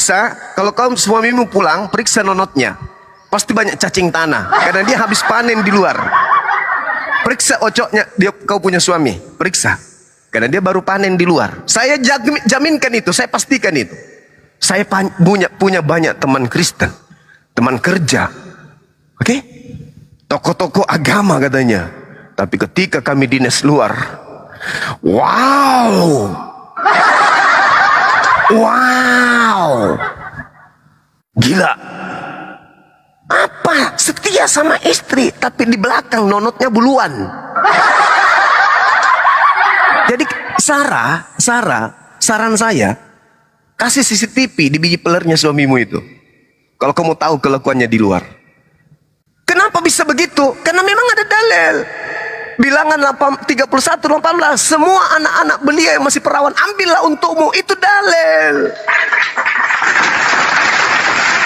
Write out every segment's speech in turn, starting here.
periksa, kalau suamimu pulang, periksa nonotnya. Pasti banyak cacing tanah, karena dia habis panen di luar. Periksa ocoknya, kau punya suami, periksa. Karena dia baru panen di luar. Saya jaminkan itu, saya pastikan itu. Saya punya banyak teman Kristen, teman kerja. Oke? Tokoh-tokoh agama katanya. Tapi ketika kami dinas luar, wow. Wow. Gila. Apa? Setia sama istri, tapi di belakang nonotnya buluan. Jadi saran saya, kasih CCTV di biji pelernya suamimu itu. Kalau kamu tahu kelakuannya di luar. Kenapa bisa begitu? Karena memang ada dalil. Bilangan 31:18, semua anak-anak belia yang masih perawan, ambillah untukmu. Itu dalil.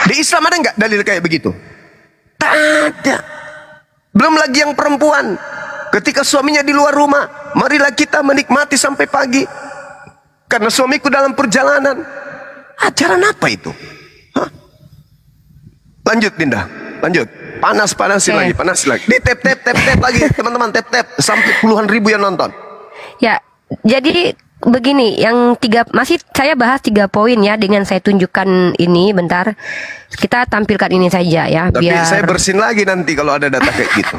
Di Islam ada nggak dalil kayak begitu? Tak ada. Belum lagi yang perempuan, ketika suaminya di luar rumah, marilah kita menikmati sampai pagi. Karena suamiku dalam perjalanan. Ajaran apa itu? Hah? Lanjut Dinda, lanjut. Panas-panasin lagi, panas lagi. Di tap lagi, teman-teman, tap sampai puluhan ribu yang nonton. Ya, jadi begini, masih saya bahas 3 poin ya, dengan saya tunjukkan ini bentar. Kita tampilkan ini saja ya. Tapi biar saya bersin lagi nanti kalau ada data kayak gitu.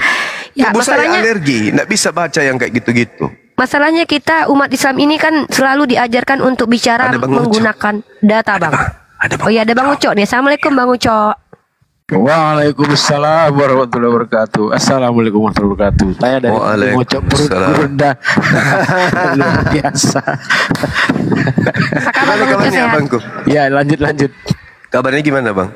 Ya, tubuh saya alergi, nggak bisa baca yang kayak gitu-gitu. Masalahnya kita umat Islam ini kan selalu diajarkan untuk bicara menggunakan data, Bang. Oh iya, ada Bang Ucok nih. Assalamualaikum Bang Ucok. Waalaikumsalam warahmatullahi wabarakatuh. Assalamualaikum warahmatullahi wabarakatuh. Saya dari Ngocok perut rendah. Luar biasa. Kabarnya Bangku? Ya, lanjut. Kabarnya gimana Bang?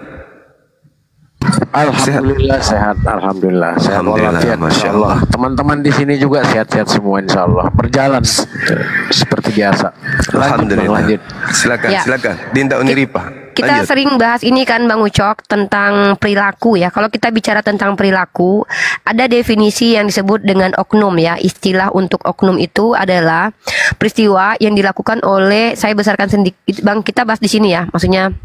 Alhamdulillah sehat. Alhamdulillah sehat walafiat, insyaallah. Teman-teman di sini juga sehat-sehat semua insyaallah. Berjalan seperti biasa. Alhamdulillah. Lanjut. Silakan. Dinda Uniripa. Kita sering bahas ini kan Bang Ucok tentang perilaku ya. Kalau kita bicara tentang perilaku, ada definisi yang disebut dengan oknum ya. Istilah untuk oknum itu adalah peristiwa yang dilakukan oleh, saya besarkan sedikit Bang, kita bahas di sini ya. Maksudnya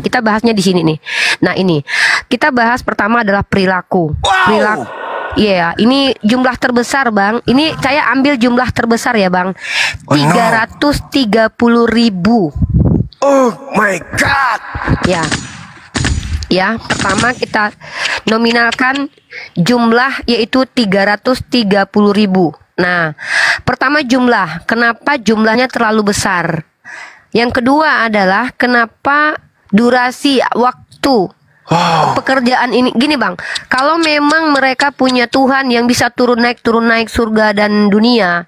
kita bahasnya di sini nih. Nah ini kita bahas pertama adalah perilaku. Perilaku. Iya, ini jumlah terbesar Bang. Ini saya ambil jumlah terbesar ya Bang. 330.000. Oh my God. Ya, pertama kita nominalkan jumlah yaitu 330.000. Nah, pertama jumlah. Kenapa jumlahnya terlalu besar? Yang kedua adalah kenapa durasi waktu pekerjaan ini. Gini Bang, kalau memang mereka punya Tuhan yang bisa turun naik surga dan dunia,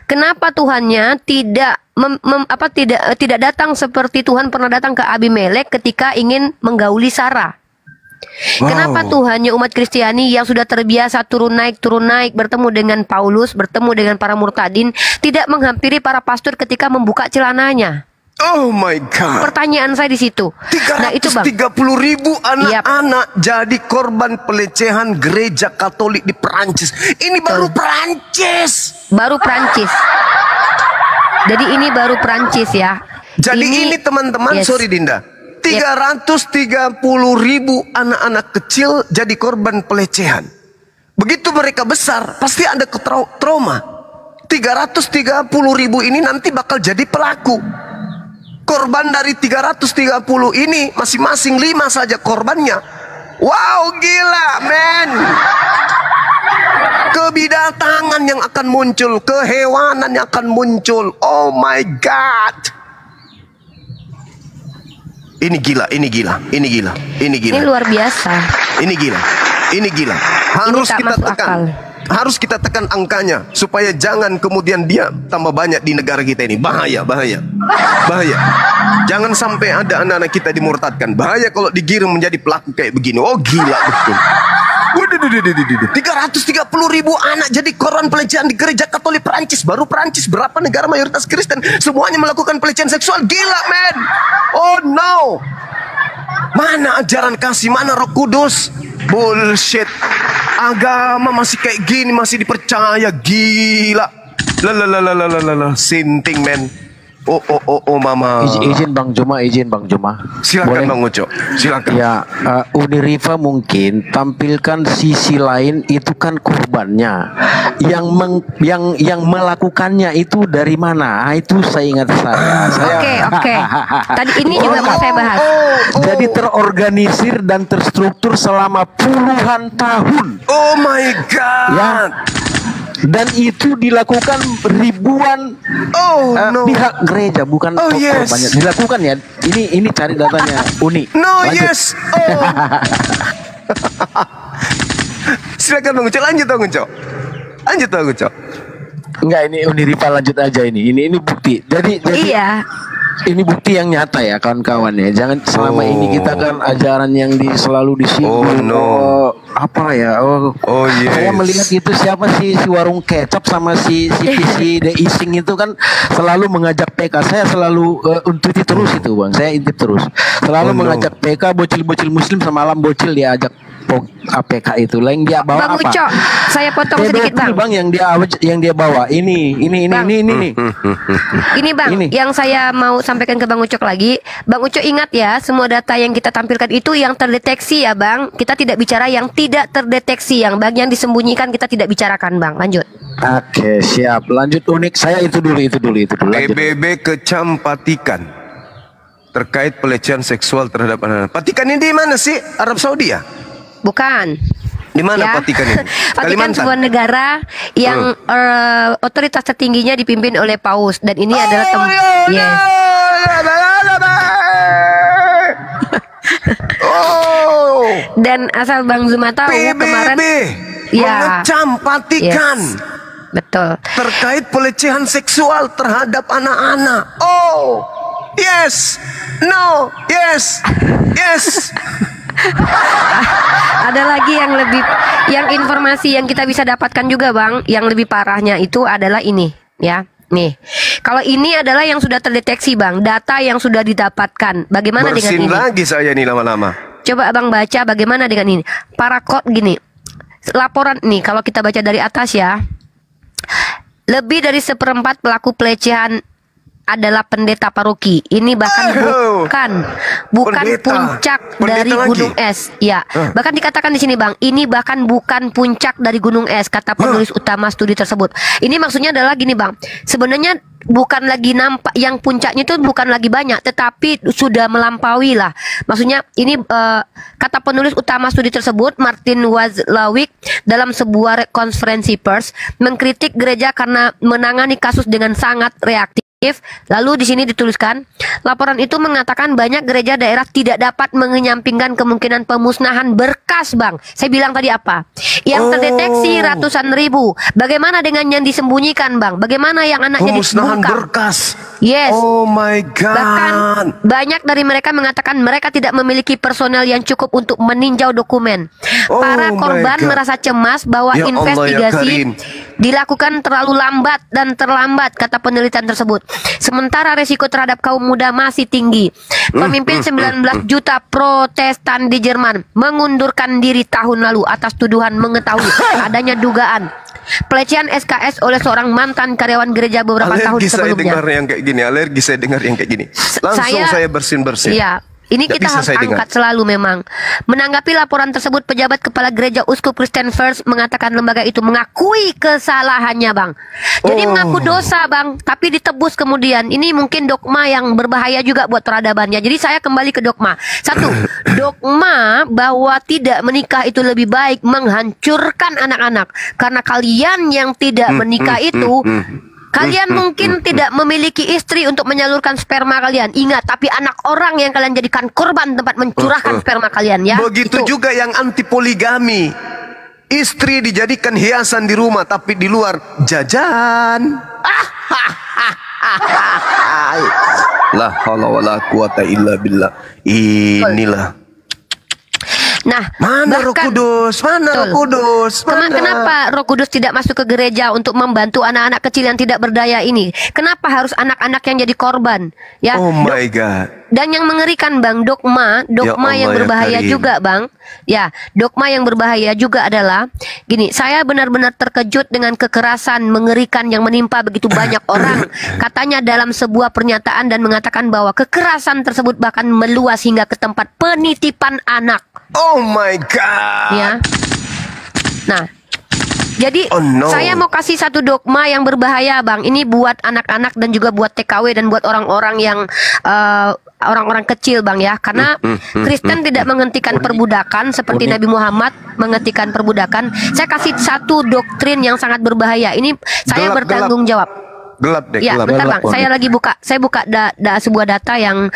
kenapa Tuhannya tidak tidak datang seperti Tuhan pernah datang ke Abimelek ketika ingin menggauli Sarah? Kenapa Tuhannya umat Kristiani yang sudah terbiasa turun naik bertemu dengan Paulus, bertemu dengan para murtadin, tidak menghampiri para pastor ketika membuka celananya? Oh my God. Pertanyaan saya di situ. 330.000 anak-anak jadi korban pelecehan gereja Katolik di Perancis. Ini baru Perancis. Jadi ini baru Perancis ya. Jadi ini teman-teman, sorry Dinda, 330.000 anak-anak kecil jadi korban pelecehan. Begitu mereka besar, pasti ada trauma. 330.000 ini nanti bakal jadi pelaku. Korban dari 330 ini masing-masing 5 saja korbannya. Wow, gila men. Kebidatangan yang akan muncul, kehewanan yang akan muncul. Oh my God. Ini gila. Ini luar biasa. Ini gila. Harus kita tekan angkanya supaya jangan kemudian dia tambah banyak di negara kita ini. Bahaya. Jangan sampai ada anak-anak kita dimurtadkan. Bahaya kalau digiring menjadi pelaku kayak begini. Oh gila betul. 330.000 anak jadi korban pelecehan di gereja Katolik Perancis. Baru Perancis, berapa negara mayoritas Kristen, semuanya melakukan pelecehan seksual. Gila men. Oh no. Mana ajaran kasih, mana Roh Kudus? Bullshit. Agama masih kayak gini, masih dipercaya. Gila. Sinting men. Mama. Izin Bang Juma, Silakan boleh? Bang Uco, silakan. Ya, Uniriva mungkin tampilkan sisi lain, itu kan korbannya. Yang melakukannya itu dari mana? Itu saya ingat saya. Oke. Tadi ini juga mau saya bahas. Jadi terorganisir dan terstruktur selama puluhan tahun. Oh my God. Ya. Dan itu dilakukan ribuan pihak gereja, bukan banyak dilakukan ya. Ini cari datanya Uni. Lanjut. Silakan Bang Uco, lanjut Bang Uco. Enggak, ini Uniriva lanjut aja ini bukti. Jadi Iya. ini bukti yang nyata ya kawan-kawan ya. Jangan selama ini kita kan ajaran yang selalu disinggung. Yes. Saya melihat itu siapa si warung kecap sama si The Ising itu kan selalu mengajak PK. Saya selalu untuk terus itu Bang. Saya intip terus. Selalu mengajak PK, bocil-bocil muslim semalam bocil diajak APK itu. Yang dia bawa Bang apa? Uco, saya potong sedikit Bang. Bang yang dia bawa ini Bang. nih. Ini Bang, yang saya mau sampaikan ke Bang Ucok lagi. Bang Ucok ingat ya, semua data yang kita tampilkan itu yang terdeteksi ya Bang. Kita tidak bicara yang tidak terdeteksi, yang disembunyikan kita tidak bicarakan Bang. Lanjut. Oke, siap. Lanjut Unik. Saya itu dulu. Lanjut. PBB kecam Patikan terkait pelecehan seksual terhadap anak-anak. Patikan ini di mana sih? Arab Saudi ya? Bukan. Di mana Patikan ini? Patikan sebuah negara yang otoritas tertingginya dipimpin oleh Paus, dan ini adalah Dan asal Bang Zuma tahu kemarin mengecam Patikan. Betul. Terkait pelecehan seksual terhadap anak-anak. Yes. No. Yes. Ada lagi yang informasi yang kita bisa dapatkan juga Bang, yang lebih parahnya itu adalah ini ya. Nih, kalau ini adalah yang sudah terdeteksi Bang, data yang sudah didapatkan. Bagaimana dengan ini? Lagi saya nih lama-lama. Coba Abang baca bagaimana dengan ini. Gini, laporan nih kalau kita baca dari atas ya, lebih dari 1/4 pelaku pelecehan adalah pendeta paroki. Ini bahkan bukan puncak dari gunung es. Ya, bahkan dikatakan di sini Bang, ini bahkan bukan puncak dari gunung es, kata penulis utama studi tersebut. Ini maksudnya adalah gini Bang, sebenarnya bukan lagi nampak yang puncaknya itu bukan lagi banyak, tetapi sudah melampaui lah. Maksudnya ini kata penulis utama studi tersebut, Martin Wazlawik, dalam sebuah konferensi pers mengkritik gereja karena menangani kasus dengan sangat reaktif. Lalu di sini dituliskan, laporan itu mengatakan banyak gereja daerah tidak dapat menyampingkan kemungkinan pemusnahan berkas Bang. Saya bilang tadi apa? Yang terdeteksi ratusan ribu. Bagaimana dengan yang disembunyikan Bang? Bagaimana yang anaknya pemusnahan dibungkam? Berkas. Yes. Oh my God. Bahkan banyak dari mereka mengatakan mereka tidak memiliki personel yang cukup untuk meninjau dokumen. Para korban merasa cemas bahwa investigasi dilakukan terlalu lambat dan terlambat, kata penelitian tersebut. Sementara resiko terhadap kaum muda masih tinggi. Pemimpin 19 juta Protestan di Jerman mengundurkan diri tahun lalu atas tuduhan mengetahui adanya dugaan pelecehan SKS oleh seorang mantan karyawan gereja beberapa tahun sebelumnya. Alergi saya dengar yang kayak gini. Langsung saya bersin-bersin. Iya. Ini kita harus angkat selalu memang. Menanggapi laporan tersebut, pejabat kepala gereja Uskup Kristen First mengatakan lembaga itu mengakui kesalahannya Bang. Jadi mengaku dosa Bang, tapi ditebus kemudian. Ini mungkin dogma yang berbahaya juga buat peradabannya. Jadi saya kembali ke dogma. Satu, dogma bahwa tidak menikah itu lebih baik menghancurkan anak-anak. Karena kalian yang tidak menikah itu, kalian mungkin tidak memiliki istri untuk menyalurkan sperma kalian. Ingat, tapi anak orang yang kalian jadikan korban tempat mencurahkan sperma kalian ya. Begitu itu juga yang anti poligami. Istri dijadikan hiasan di rumah, tapi di luar jajan. La haula wala quwata illa billah. Inilah. Nah, Mana Roh bahkan- Kudus? Mana Roh Betul. Kudus? Mana? Kenapa Roh Kudus tidak masuk ke gereja untuk membantu anak-anak kecil yang tidak berdaya ini? Kenapa harus anak-anak yang jadi korban? Ya. Oh my God. Dan yang mengerikan Bang, dogma Ya Allah, yang ya berbahaya Karim. juga Bang. Ya, dogma yang berbahaya juga adalah gini, saya benar-benar terkejut dengan kekerasan mengerikan yang menimpa begitu banyak orang. Katanya dalam sebuah pernyataan dan mengatakan bahwa kekerasan tersebut bahkan meluas hingga ke tempat penitipan anak. Oh my God. Ya. Nah, jadi Oh, no. saya mau kasih satu dogma yang berbahaya Bang. Ini buat anak-anak dan juga buat TKW dan buat orang-orang yang orang-orang kecil Bang ya. Karena Kristen tidak menghentikan perbudakan seperti Nabi Muhammad menghentikan perbudakan. Saya kasih satu doktrin yang sangat berbahaya. Ini saya Gelap, bertanggung jawab. Gelap deh, Ya, gelap. bentar Gelap, Bang. Saya lagi buka. Saya buka sebuah data yang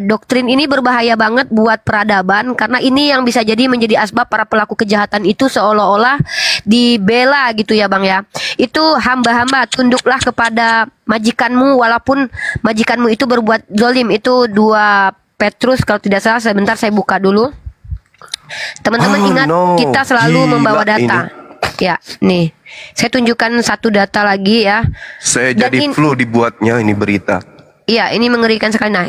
doktrin ini berbahaya banget buat peradaban karena ini yang bisa jadi menjadi asbab para pelaku kejahatan itu seolah-olah dibela gitu ya Bang ya. Itu hamba-hamba tunduklah kepada majikanmu walaupun majikanmu itu berbuat zalim. Itu 2 Petrus kalau tidak salah. Sebentar saya buka dulu. Teman-teman Oh, ingat no. kita selalu Gila membawa data. Ya, nih. Saya tunjukkan satu data lagi ya. Saya Dan jadi flu dibuatnya ini berita. Iya, ini mengerikan sekali. Nah,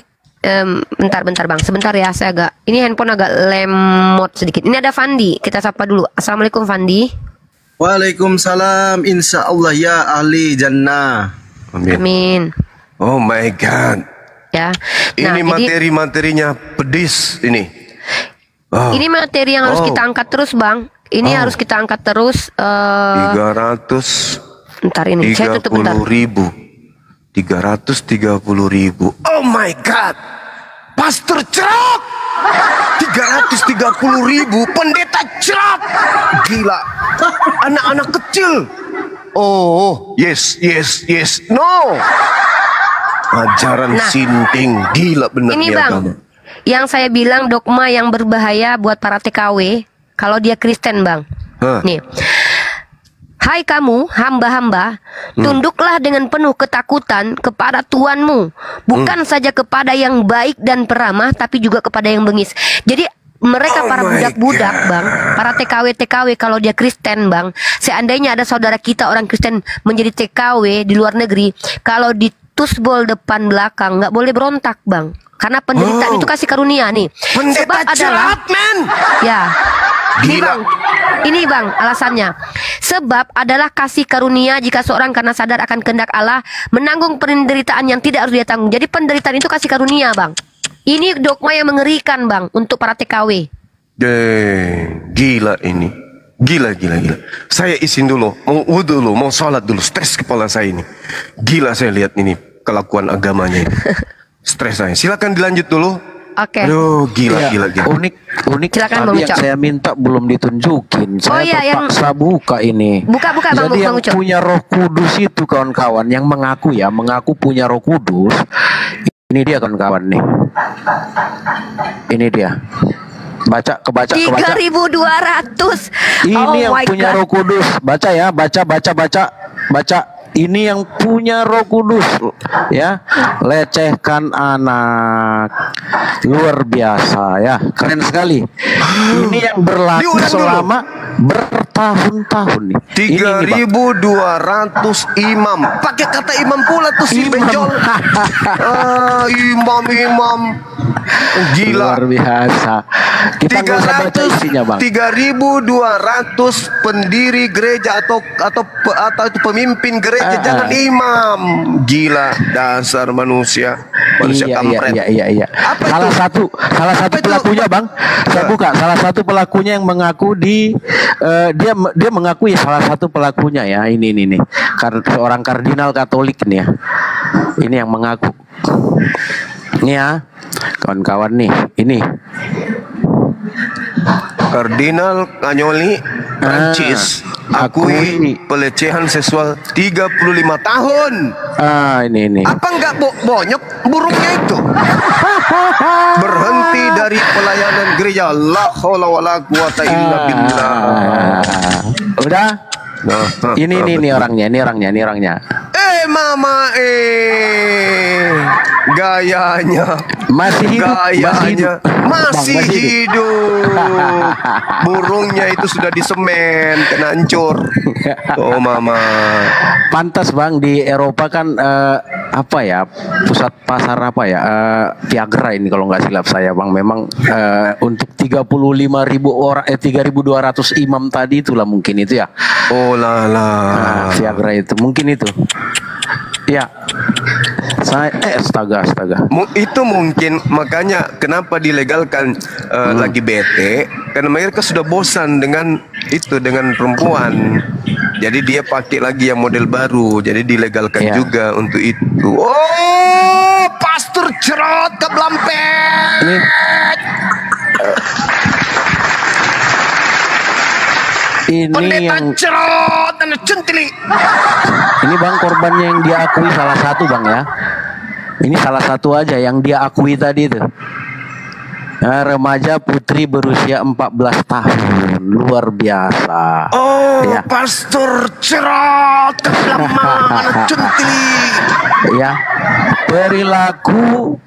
bentar Bang, sebentar ya. Saya ini handphone agak lemot sedikit. Ini ada Fandi. Kita sapa dulu. Assalamualaikum Fandi. Waalaikumsalam, insya Allah ya ahli jannah. Amin. Amin. Oh my God. Ya. Ini Nah, jadi materi-materinya pedis ini. Oh, ini materi yang harus kita angkat terus, Bang. Ini harus kita angkat terus. 330 Bentar ini. Saya tutup bentar. ribu. 330.000. Oh my God. Pastor Cerot. 330.000. Pendeta Cerot. Gila. Anak-anak kecil. Oh, yes. No. Ajaran Nah, sinting. Gila bener Ini nih Bang, agama. yang saya bilang dogma yang berbahaya buat para TKW kalau dia Kristen Bang. Hah. Nih. Hai kamu hamba-hamba, tunduklah dengan penuh ketakutan kepada Tuanmu, bukan saja kepada yang baik dan peramah, tapi juga kepada yang bengis. Jadi mereka Oh para my budak-budak God. Bang, para TKW kalau dia Kristen Bang, seandainya ada saudara kita orang Kristen menjadi TKW di luar negeri, kalau ditusbol depan belakang nggak boleh berontak Bang, karena penderitaan Oh. itu kasih karunia nih. Pendeta Cerot, men. Ya. Ini Gila. Bang alasannya. Sebab adalah kasih karunia jika seorang karena sadar akan kehendak Allah menanggung penderitaan yang tidak harus dia tanggung. Jadi penderitaan itu kasih karunia Bang. Ini dogma yang mengerikan Bang untuk para TKW. Gila ini. Gila. Saya izin dulu, mau wudhu dulu, mau sholat dulu. Stres kepala saya ini. Gila saya lihat ini kelakuan agamanya ini. Stres saya. Silakan dilanjut dulu. Oke. Aduh, gila. Unik Silakan, Bang tadi yang Ucok. saya minta belum ditunjukin. Saya iya, yang- terpaksa buka ini. Buka, Bang, Jadi Bang yang Ucok. punya Roh Kudus itu kawan-kawan yang mengaku punya Roh Kudus. Ini dia kawan-kawan nih. Ini dia. Kebaca. 3.200. Ini yang my punya God. Roh Kudus. Baca ya, baca. Ini yang punya Roh Kudus, ya. Lecehkan anak, luar biasa ya, keren sekali. Ini yang berlaku Diulang dulu. selama bertahun-tahun nih. Ini nih, Bang. 3.200 imam. Pakai kata imam pula tuh si Imam. benjol. Imam. Gila. Luar biasa. Kita nggak usah baca isinya, Bang. 3.200 pendiri gereja atau itu pemimpin gereja, jangan imam. Gila, dasar manusia kampret. Iya. Apa Salah itu? satu Apa itu? pelakunya, Bang. Saya buka. Salah satu pelakunya yang mengaku dia mengakui salah satu pelakunya ya. Ini nih. Seorang kardinal Katolik nih ya. Ini yang mengaku. Ini ya. Kawan-kawan nih, ini. Kardinal Anyoli Prancis akui pelecehan seksual 35 tahun. Ini. Apa enggak bonyok burungnya itu? Berhenti dari pelayanan gereja. La haula wala quwata illa billah. Udah. Ini orangnya. mama gayanya Masih hidup, gayanya masih Bang, hidup. Burungnya itu sudah disemen, kena hancur. Oh mama. Pantas Bang, di Eropa kan apa ya, pusat pasar apa ya, Viagra ini kalau nggak silap saya Bang. Memang untuk 35.000 orang 3.200 imam tadi itulah mungkin itu ya. Oh lala. Nah, Viagra itu mungkin itu. Ya. Saya astaga. Itu mungkin makanya kenapa dilegalkan lagi bete, karena mereka sudah bosan dengan itu, dengan perempuan. Jadi dia pakai lagi yang model baru. Jadi dilegalkan juga untuk itu. Oh, pastor cerot ke Blampet. Ini yang cerot dan centili. ini Bang, korbannya yang dia akui salah satu Bang ya. Ini salah satu aja yang dia akui tadi itu. Nah, remaja putri berusia 14 tahun. Luar biasa. Oh, ya. pastor cerot ke Blampet centili. Ya. Perilaku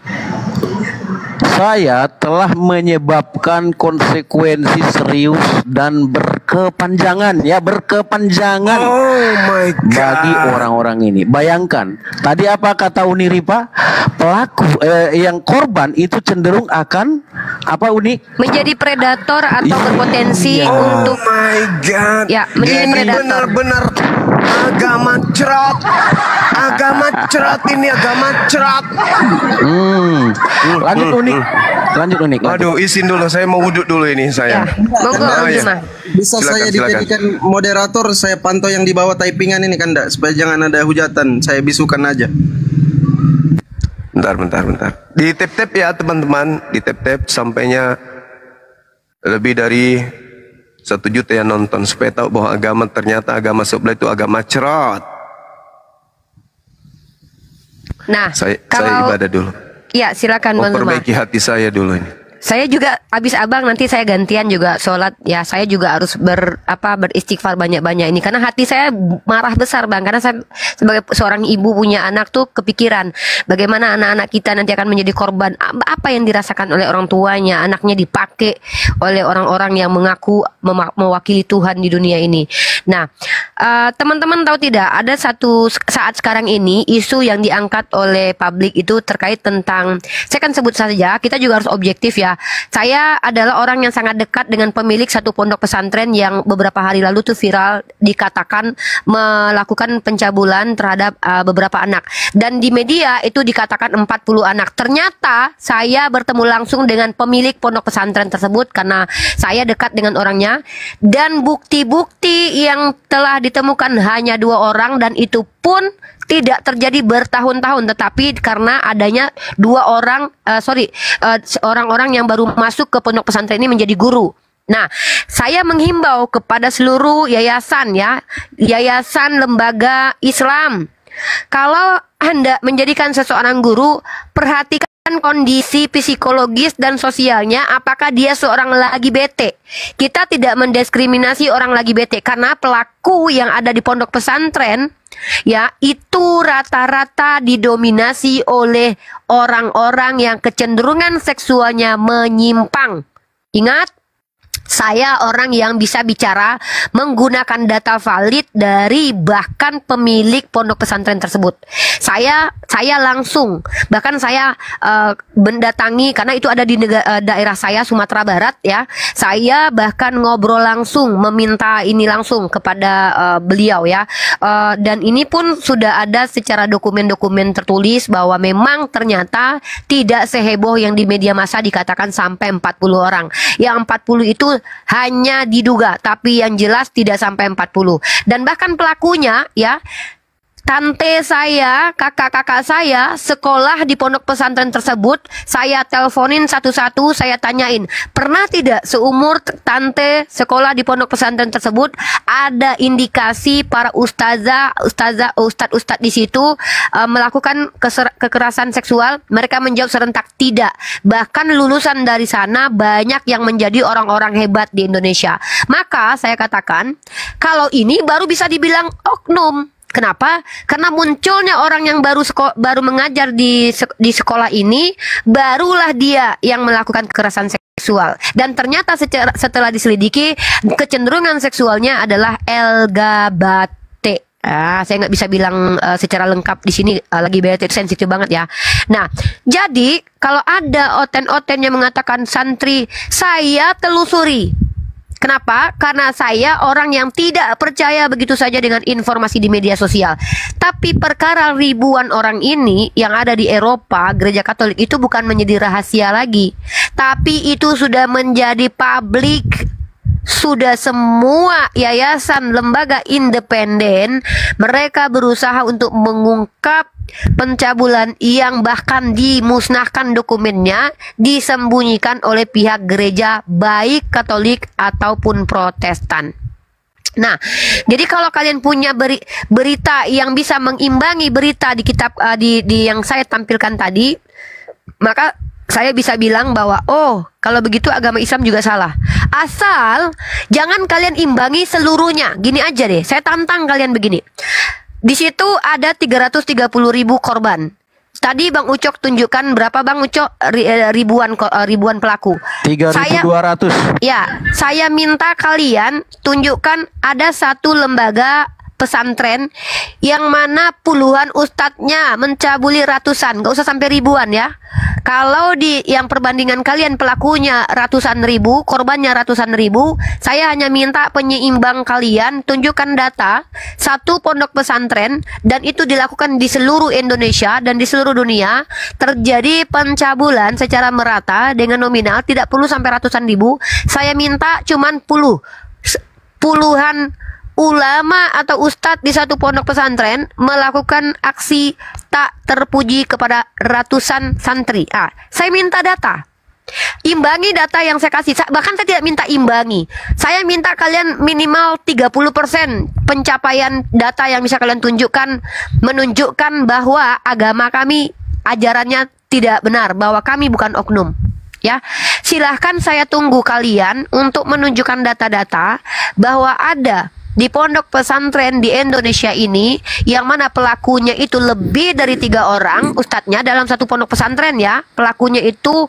saya telah menyebabkan konsekuensi serius dan berkepanjangan Oh my God. bagi orang-orang ini. Bayangkan, tadi apa kata Uni Ripa? Pelaku yang korban itu cenderung akan apa Uni? Menjadi predator atau berpotensi untuk Oh my God. Ya, menjadi ini predator. benar-benar agama cerot. Agama cerot ini agama cerot. Lanjut Unik. Aduh, izin dulu, saya mau wuduk dulu ini saya. Ya, monggo Oh, Bang ya. Juma. Bisa Silakan, saya silakan. dijadikan moderator, saya pantau yang di bawah typingan ini kan enggak, supaya jangan ada hujatan, saya bisukan aja. Bentar. Di tap-tap ya teman-teman, di tap-tap sampainya lebih dari 1 juta yang nonton, supaya tahu bahwa ternyata agama sebelah itu agama cerot. Nah, Saya kalau ibadah dulu. ya silakan Bang Zuma. Memperbaiki hati saya dulu ini. Saya juga habis abang nanti saya gantian juga sholat ya, saya juga harus beristighfar banyak-banyak ini karena hati saya marah besar Bang, karena saya sebagai seorang ibu punya anak tuh kepikiran bagaimana anak-anak kita nanti akan menjadi korban apa yang dirasakan oleh orang tuanya, anaknya dipakai oleh orang-orang yang mengaku mewakili Tuhan di dunia ini. Nah, teman-teman tahu tidak, ada satu saat sekarang ini isu yang diangkat oleh publik itu terkait tentang, saya kan sebut saja, kita juga harus objektif ya. Saya adalah orang yang sangat dekat dengan pemilik satu pondok pesantren yang beberapa hari lalu tuh viral dikatakan melakukan pencabulan terhadap beberapa anak. Dan di media itu dikatakan 40 anak. Ternyata saya bertemu langsung dengan pemilik pondok pesantren tersebut karena saya dekat dengan orangnya. Dan bukti-bukti yang telah ditemukan hanya 2 orang, dan itu pun tidak terjadi bertahun-tahun, tetapi karena adanya 2 orang, orang-orang yang baru masuk ke pondok pesantren ini menjadi guru. Nah, saya menghimbau kepada seluruh yayasan ya, yayasan lembaga Islam, kalau hendak menjadikan seseorang guru, perhatikan kondisi psikologis dan sosialnya, apakah dia seorang lagi bete. Kita tidak mendiskriminasi orang lagi bete, karena pelaku yang ada di pondok pesantren ya itu rata-rata didominasi oleh orang-orang yang kecenderungan seksualnya menyimpang. Ingat, saya orang yang bisa bicara menggunakan data valid dari bahkan pemilik pondok pesantren tersebut. Saya langsung, bahkan saya mendatangi, karena itu ada di daerah saya Sumatera Barat ya. Saya bahkan ngobrol langsung, meminta ini langsung kepada beliau ya. Dan ini pun sudah ada secara dokumen-dokumen tertulis bahwa memang ternyata tidak seheboh yang di media massa dikatakan sampai 40 orang. Yang 40 itu hanya diduga, tapi yang jelas tidak sampai 40. Dan bahkan pelakunya ya, tante saya, kakak-kakak saya sekolah di pondok pesantren tersebut. Saya teleponin satu-satu, saya tanyain, pernah tidak seumur tante sekolah di pondok pesantren tersebut ada indikasi para ustadz di situ melakukan kekerasan seksual? Mereka menjawab serentak tidak. Bahkan lulusan dari sana banyak yang menjadi orang-orang hebat di Indonesia. Maka saya katakan, kalau ini baru bisa dibilang oknum. Kenapa? Karena munculnya orang yang baru mengajar di sekolah ini, barulah dia yang melakukan kekerasan seksual. Dan ternyata setelah diselidiki, kecenderungan seksualnya adalah LGBT. Saya nggak bisa bilang secara lengkap di sini, lagi bete, sensitif banget ya. Nah, jadi kalau ada oten-oten yang mengatakan santri, saya telusuri. Kenapa? Karena saya orang yang tidak percaya begitu saja dengan informasi di media sosial. Tapi perkara ribuan orang ini yang ada di Eropa, gereja Katolik itu bukan menjadi rahasia lagi. Tapi itu sudah menjadi publik. Sudah semua yayasan, lembaga independen, mereka berusaha untuk mengungkap pencabulan yang bahkan dimusnahkan dokumennya, disembunyikan oleh pihak gereja baik Katolik ataupun Protestan. Nah, jadi kalau kalian punya berita yang bisa mengimbangi berita di kitab di yang saya tampilkan tadi, maka saya bisa bilang bahwa kalau begitu agama Islam juga salah. Asal jangan kalian imbangi seluruhnya. Gini aja deh, saya tantang kalian begini. Di situ ada 330.000 korban. Tadi Bang Ucok tunjukkan berapa Bang Ucok ribuan pelaku. 3.200. Ya, saya minta kalian tunjukkan ada satu lembaga pesantren yang mana puluhan ustadznya mencabuli ratusan, gak usah sampai ribuan ya. Kalau di yang perbandingan kalian pelakunya ratusan ribu, korbannya ratusan ribu, saya hanya minta penyeimbang kalian tunjukkan data satu pondok pesantren, dan itu dilakukan di seluruh Indonesia dan di seluruh dunia, terjadi pencabulan secara merata dengan nominal, tidak perlu sampai ratusan ribu. Saya minta cuman puluhan ulama atau ustadz di satu pondok pesantren melakukan aksi tak terpuji kepada ratusan santri. Saya minta data. Imbangi data yang saya kasih. Bahkan saya tidak minta imbangi. Saya minta kalian minimal 30% pencapaian data yang bisa kalian tunjukkan, menunjukkan bahwa agama kami ajarannya tidak benar, bahwa kami bukan oknum. Ya, silahkan saya tunggu kalian untuk menunjukkan data-data bahwa ada di pondok pesantren di Indonesia ini yang mana pelakunya itu lebih dari 3 orang ustadznya dalam satu pondok pesantren ya. Pelakunya itu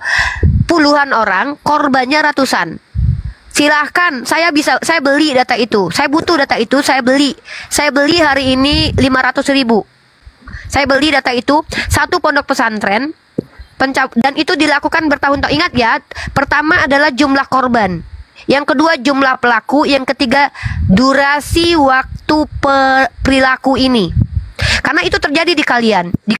puluhan orang, korbannya ratusan. Silahkan, saya beli data itu. Saya butuh data itu, saya beli hari ini 500.000. Saya beli data itu satu pondok pesantren, dan itu dilakukan bertahun-tahun. Ingat ya, pertama adalah jumlah korban, yang kedua jumlah pelaku, yang ketiga durasi waktu perilaku ini. Karena itu terjadi di kalian, di